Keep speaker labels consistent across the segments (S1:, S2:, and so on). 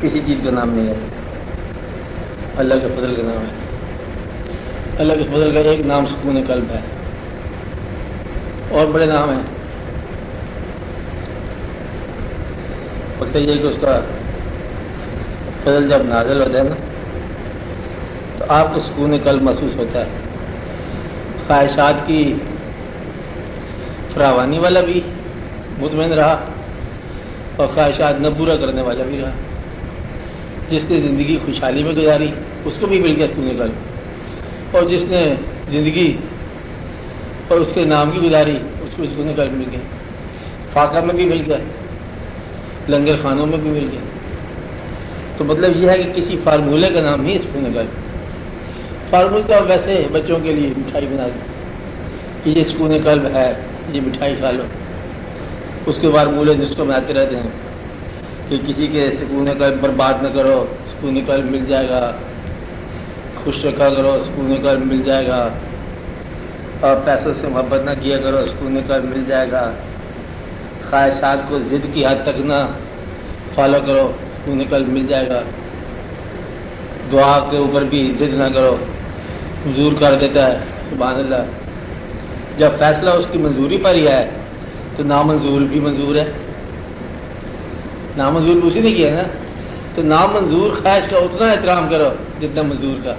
S1: کسی چیز کا نام نہیں ہے، اللہ کے فضل کا نام ہے۔ اللہ کے فضل کا ایک نام سکون قلب ہے، اور بڑے نام ہیں۔ وقت یہ کہ اس کا فضل جب نازل ہوتا ہے نا تو آپ کو سکون قلب محسوس ہوتا ہے، خواہشات کی فراوانی والا بھی مطمئن رہا اور خواہشات نہ پورا کرنے والا بھی رہا۔ جس نے زندگی خوشحالی میں گزاری اس کو بھی مل گیا سکون قلب، اور جس نے زندگی اور اس کے نام کی گزاری اس کو سکون قلب مل گیا، فاقہ میں بھی مل گیا، لنگر خانوں میں بھی مل گیا۔ تو مطلب یہ ہے کہ کسی فارمولے کا نام ہی سکون قلب۔ فارمولہ تو ویسے بچوں کے لیے مٹھائی بنا دیں کہ یہ سکون قلب ہے، یہ مٹھائی کھا لو، اس کے فارمولے نسخوں میں آتے رہتے ہیں کہ کسی کے سکون قلب برباد نہ کرو، سکون قلب مل جائے گا، خوش رکھا کرو، سکون قلب مل جائے گا، اور پیسوں سے محبت نہ کیا کرو، سکون قلب مل جائے گا، خواہشات کو ضد کی حد تک نہ فالو کرو، سکون قلب مل جائے گا، دعا کے اوپر بھی ضد نہ کرو، منظور کر دیتا ہے۔ سبحان اللہ، جب فیصلہ اس کی منظوری پر ہی ہے تو نامنظور بھی منظور ہے۔ نامنظور بھی اسی نے کیا نا، تو نامنظور خواہش کا اتنا احترام کرو جتنا منظور کا۔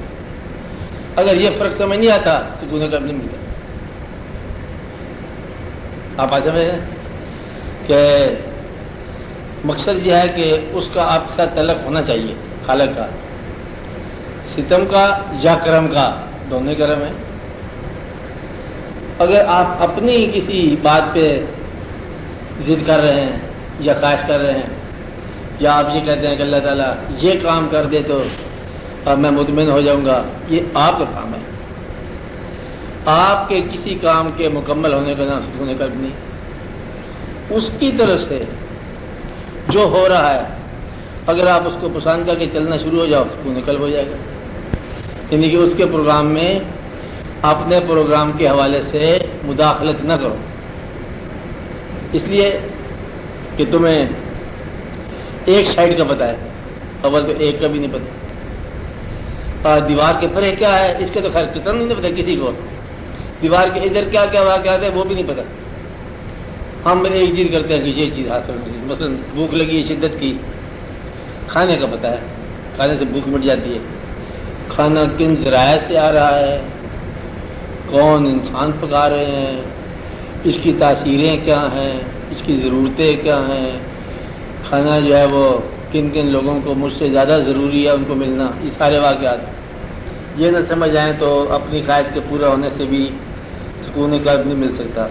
S1: اگر یہ فرق سمجھ نہیں آتا تو سکون قلب نہیں ملتا۔ آپ آج سمجھ ہیں کہ مقصد یہ ہے کہ اس کا آپ کے ساتھ تعلق ہونا چاہیے، خالق کا، ستم کا یا کرم کا، دونوں کرم ہے۔ اگر آپ اپنی کسی بات پہ ضد کر رہے ہیں یا خواہش کر رہے ہیں، یا آپ یہ کہتے ہیں کہ اللہ تعالیٰ یہ کام کر دے تو اب میں مطمئن ہو جاؤں گا، یہ آپ کا کام ہے۔ آپ کے کسی کام کے مکمل ہونے کا نام سکون قلب نہیں۔ اس کی طرف سے جو ہو رہا ہے اگر آپ اس کو پسند کر کے چلنا شروع ہو جاؤ سکون قلب ہو جائے گا۔ یعنی کہ اس کے پروگرام میں اپنے پروگرام کے حوالے سے مداخلت نہ کرو، اس لیے کہ تمہیں ایک سائڈ کا پتہ ہے، اول تو ایک کا بھی نہیں پتہ۔ دیوار کے پرے کیا ہے اس کے تو خیر کتنا نہیں پتہ کسی کو، دیوار کے ادھر کیا کیا واقعات ہے وہ بھی نہیں پتہ۔ ہم ایک چیز کرتے ہیں کہ یہ چیز حاصل ہوگی، مثلا بھوک لگی ہے شدت کی، کھانے کا پتہ ہے، کھانے سے بھوک مٹ جاتی ہے، کھانا کن ذرائع سے آ رہا ہے، کون انسان پکا رہے ہیں، اس کی تاثیریں کیا ہیں، اس کی ضرورتیں کیا ہیں، کھانا جو ہے وہ کن کن لوگوں کو مجھ سے زیادہ ضروری ہے ان کو ملنا، یہ سارے واقعات یہ نہ سمجھ آئیں تو اپنی خواہش کے پورا ہونے سے بھی سکون قلب نہیں مل سکتا۔